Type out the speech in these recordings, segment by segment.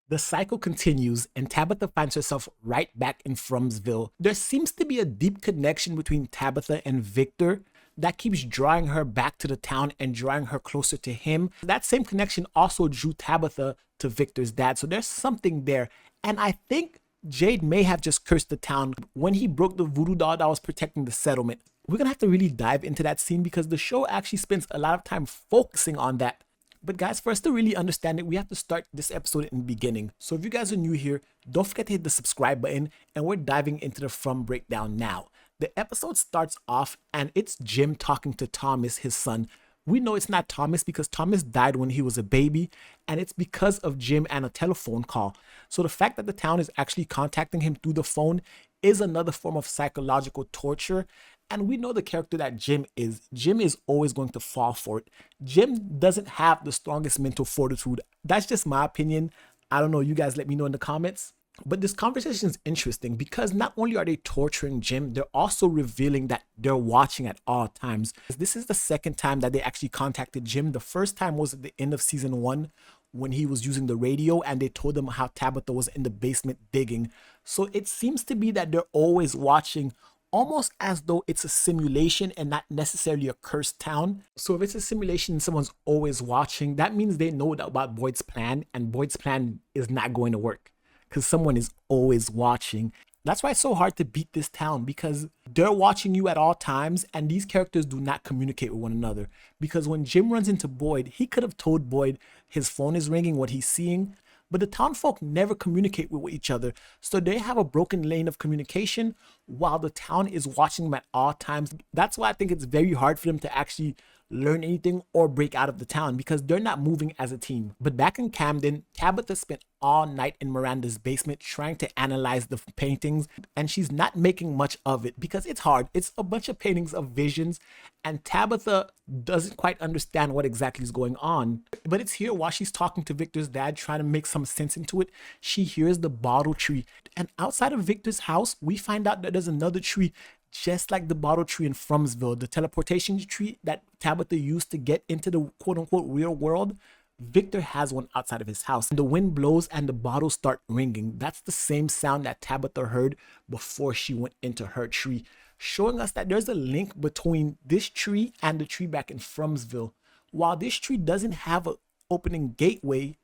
The cycle continues, and Tabitha finds herself right back in Frumsville. There seems to be a deep connection between Tabitha and Victor that keeps drawing her back to the town and drawing her closer to him. That same connection also drew Tabitha to Victor's dad, so there's something there. And I think Jade may have just cursed the town when he broke the voodoo doll that was protecting the settlement. We're gonna have to really dive into that scene because the show actually spends a lot of time focusing on that. But guys, for us to really understand it, we have to start this episode in the beginning. So if you guys are new here, don't forget to hit the subscribe button, and we're diving into the From breakdown now. The episode starts off and it's Jim talking to Thomas, his son. We know it's not Thomas because Thomas died when he was a baby, and it's because of Jim and a telephone call. So the fact that the town is actually contacting him through the phone is another form of psychological torture. And we know the character that Jim is. Jim is always going to fall for it. Jim doesn't have the strongest mental fortitude. That's just my opinion. I don't know. You guys let me know in the comments. But this conversation is interesting because not only are they torturing Jim, they're also revealing that they're watching at all times. This is the second time that they actually contacted Jim. The first time was at the end of season 1 when he was using the radio and they told him how Tabitha was in the basement digging. So it seems to be that they're always watching, almost as though it's a simulation and not necessarily a cursed town. So if it's a simulation and someone's always watching, that means they know about Boyd's plan, and Boyd's plan is not going to work because someone is always watching. That's why it's so hard to beat this town, because they're watching you at all times and these characters do not communicate with one another. Because when Jim runs into Boyd, he could have told Boyd his phone is ringing, what he's seeing, but the town folk never communicate with each other. So they have a broken lane of communication while the town is watching them at all times. That's why I think it's very hard for them to actually learn anything or break out of the town, because they're not moving as a team. But back in Camden, Tabitha spent all night in Miranda's basement trying to analyze the paintings, and she's not making much of it because it's hard. It's a bunch of paintings of visions, and Tabitha doesn't quite understand what exactly is going on. But it's here while she's talking to Victor's dad, trying to make some sense into it, she hears the bottle tree. And outside of Victor's house, we find out that there's another tree just like the bottle tree in Frumsville, the teleportation tree that Tabitha used to get into the quote-unquote real world. Victor has one outside of his house. The wind blows and the bottles start ringing. That's the same sound that Tabitha heard before she went into her tree, showing us that there's a link between this tree and the tree back in Frumsville. While this tree doesn't have an opening gateway,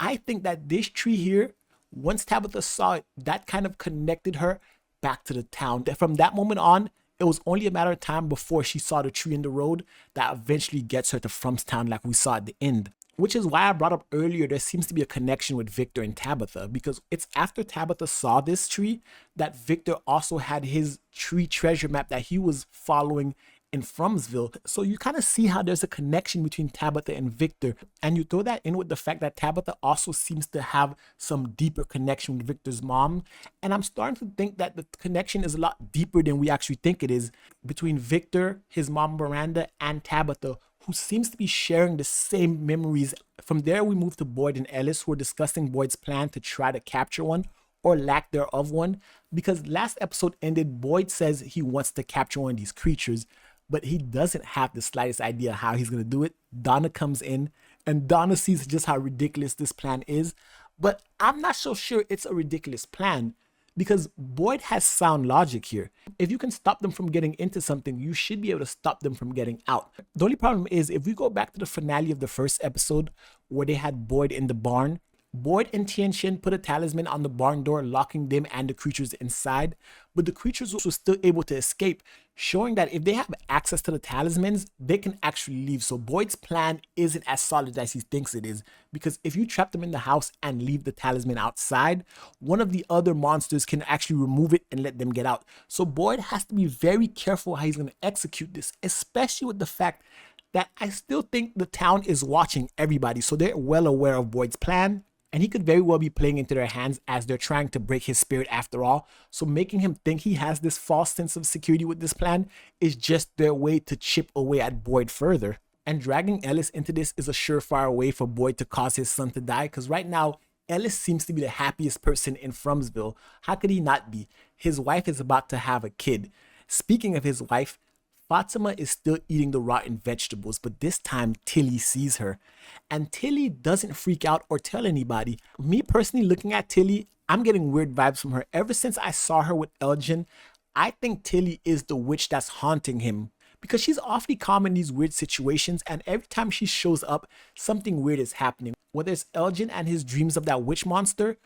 I think that this tree here, once Tabitha saw it, that kind of connected her back to the town. From that moment on, it was only a matter of time before she saw the tree in the road that eventually gets her to Frumstown like we saw at the end. Which is why I brought up earlier there seems to be a connection with Victor and Tabitha, because it's after Tabitha saw this tree that Victor also had his tree treasure map that he was following in Frumsville. So you kind of see how there's a connection between Tabitha and Victor, and you throw that in with the fact that Tabitha also seems to have some deeper connection with Victor's mom, and I'm starting to think that the connection is a lot deeper than we actually think it is between Victor, his mom Miranda, and Tabitha, who seems to be sharing the same memories. From there we move to Boyd and Ellis, who are discussing Boyd's plan to try to capture one, or lack thereof one, because last episode ended, Boyd says he wants to capture one of these creatures, but he doesn't have the slightest idea how he's going to do it. Donna comes in and Donna sees just how ridiculous this plan is, but I'm not so sure it's a ridiculous plan because Boyd has sound logic here. If you can stop them from getting into something, you should be able to stop them from getting out. The only problem is if we go back to the finale of the first episode where they had Boyd in the barn, Boyd and Tien Shin put a talisman on the barn door, locking them and the creatures inside, but the creatures were still able to escape, showing that if they have access to the talismans, they can actually leave. So Boyd's plan isn't as solid as he thinks it is, because if you trap them in the house and leave the talisman outside, one of the other monsters can actually remove it and let them get out. So Boyd has to be very careful how he's going to execute this, especially with the fact that I still think the town is watching everybody, so they're well aware of Boyd's plan. And he could very well be playing into their hands as they're trying to break his spirit after all. So making him think he has this false sense of security with this plan is just their way to chip away at Boyd further. And dragging Ellis into this is a surefire way for Boyd to cause his son to die, because right now, Ellis seems to be the happiest person in Frumsville. How could he not be? His wife is about to have a kid. Speaking of his wife, Fatima is still eating the rotten vegetables, but this time Tilly sees her. And Tilly doesn't freak out or tell anybody. Me personally, looking at Tilly, I'm getting weird vibes from her. Ever since I saw her with Elgin, I think Tilly is the witch that's haunting him. Because she's awfully calm in these weird situations, and every time she shows up, something weird is happening. Whether it's Elgin and his dreams of that witch monster,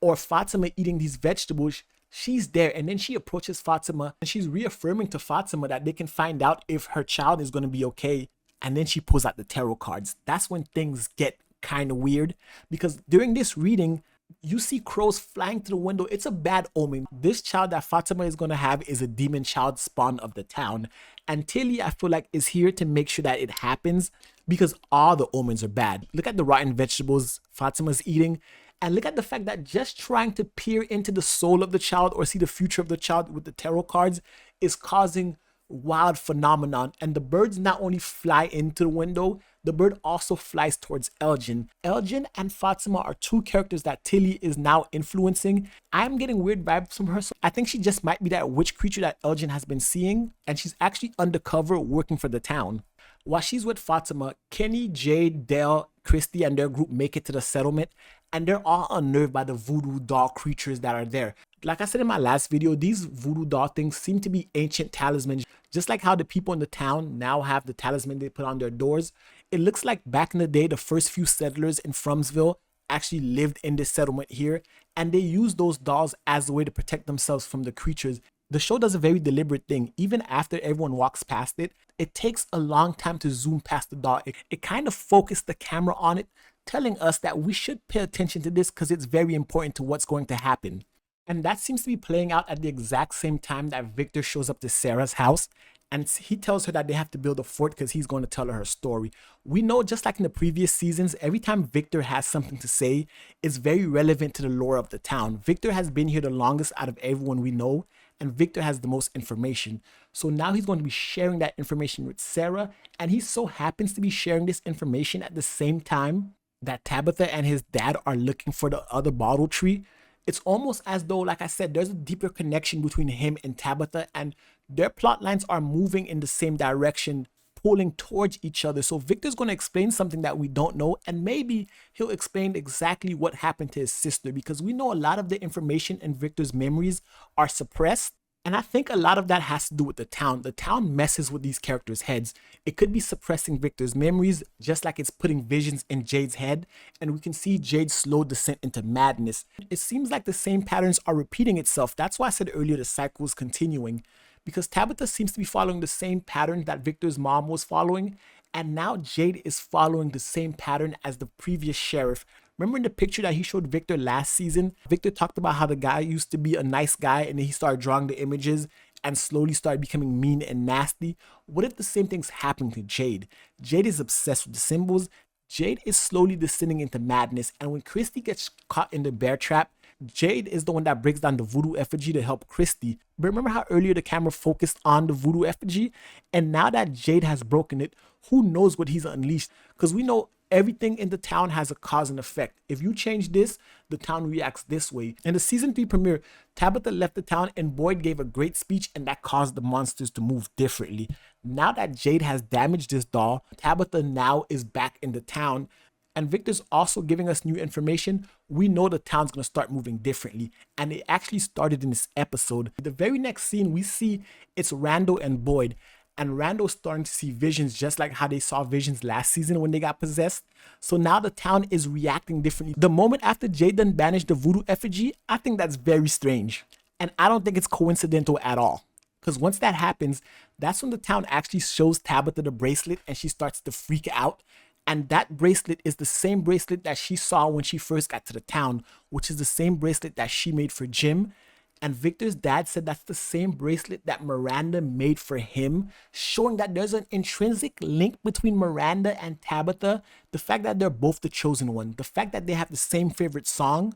or Fatima eating these vegetables, she's there. And then she approaches Fatima and she's reaffirming to Fatima that they can find out if her child is going to be okay. And then she pulls out the tarot cards. That's when things get kind of weird, because during this reading, you see crows flying through the window. It's a bad omen. This child that Fatima is going to have is a demon child spawn of the town. And Tilly, I feel like, is here to make sure that it happens, because all the omens are bad. Look at the rotten vegetables Fatima's eating. And look at the fact that just trying to peer into the soul of the child or see the future of the child with the tarot cards is causing wild phenomenon. And the birds not only fly into the window, the bird also flies towards Elgin. Elgin and Fatima are two characters that Tilly is now influencing. I'm getting weird vibes from her. So I think she just might be that witch creature that Elgin has been seeing. And she's actually undercover working for the town. While she's with Fatima, Kenny, Jade, Dale, Christy, and their group make it to the settlement. And they're all unnerved by the voodoo doll creatures that are there. Like I said in my last video, these voodoo doll things seem to be ancient talismans. Just like how the people in the town now have the talisman they put on their doors. It looks like back in the day, the first few settlers in Frumsville actually lived in this settlement here. And they used those dolls as a way to protect themselves from the creatures. The show does a very deliberate thing. Even after everyone walks past it, it takes a long time to zoom past the doll. It kind of focused the camera on it, telling us that we should pay attention to this because it's very important to what's going to happen. And that seems to be playing out at the exact same time that Victor shows up to Sarah's house. And he tells her that they have to build a fort because he's going to tell her story. We know, just like in the previous seasons, every time Victor has something to say, it's very relevant to the lore of the town. Victor has been here the longest out of everyone we know, and Victor has the most information. So now he's going to be sharing that information with Sarah, and he so happens to be sharing this information at the same time that Tabitha and his dad are looking for the other bottle tree. It's almost as though, like I said, there's a deeper connection between him and Tabitha, and their plot lines are moving in the same direction, pulling towards each other. So Victor's going to explain something that we don't know, and maybe he'll explain exactly what happened to his sister, because we know a lot of the information in Victor's memories are suppressed. And I think a lot of that has to do with the town. The town messes with these characters' heads. It could be suppressing Victor's memories, just like it's putting visions in Jade's head. And we can see Jade's slow descent into madness. It seems like the same patterns are repeating itself. That's why I said earlier the cycle is continuing. Because Tabitha seems to be following the same pattern that Victor's mom was following. And now Jade is following the same pattern as the previous sheriff. Remember in the picture that he showed Victor last season? Victor talked about how the guy used to be a nice guy, and then he started drawing the images and slowly started becoming mean and nasty. What if the same thing's happening to Jade? Jade is obsessed with the symbols. Jade is slowly descending into madness. And when Christy gets caught in the bear trap, Jade is the one that breaks down the voodoo effigy to help Christy. But remember how earlier the camera focused on the voodoo effigy? And now that Jade has broken it, who knows what he's unleashed? Because we know everything in the town has a cause and effect. If you change this, the town reacts this way. In the season 3 premiere, Tabitha left the town and Boyd gave a great speech, and that caused the monsters to move differently. Now that Jade has damaged this doll, Tabitha now is back in the town, and Victor's also giving us new information. We know the town's going to start moving differently, and it actually started in this episode. The very next scene we see, it's Randall and Boyd. And Randall's starting to see visions just like how they saw visions last season when they got possessed. So now the town is reacting differently. The moment after Jade done banished the voodoo effigy, I think that's very strange. And I don't think it's coincidental at all. Because once that happens, that's when the town actually shows Tabitha the bracelet and she starts to freak out. And that bracelet is the same bracelet that she saw when she first got to the town, which is the same bracelet that she made for Jim. And Victor's dad said that's the same bracelet that Miranda made for him, showing that there's an intrinsic link between Miranda and Tabitha. The fact that they're both the chosen one, the fact that they have the same favorite song,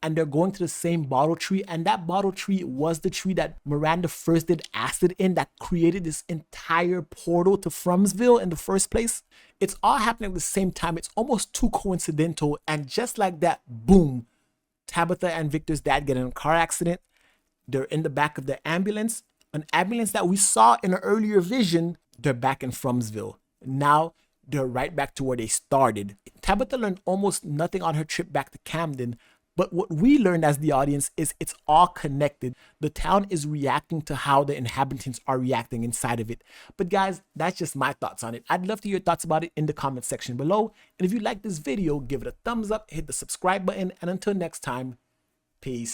and they're going to the same bottle tree, and that bottle tree was the tree that Miranda first did acid in that created this entire portal to Frumsville in the first place. It's all happening at the same time. It's almost too coincidental, and just like that, boom, Tabitha and Victor's dad get in a car accident. They're in the back of the ambulance, An ambulance that we saw in an earlier vision, they're back in Frumsville. Now they're right back to where they started. Tabitha learned almost nothing on her trip back to Camden, but what we learned as the audience is it's all connected. The town is reacting to how the inhabitants are reacting inside of it. But guys, that's just my thoughts on it. I'd love to hear your thoughts about it in the comment section below. And if you like this video, give it a thumbs up, hit the subscribe button, and until next time, peace.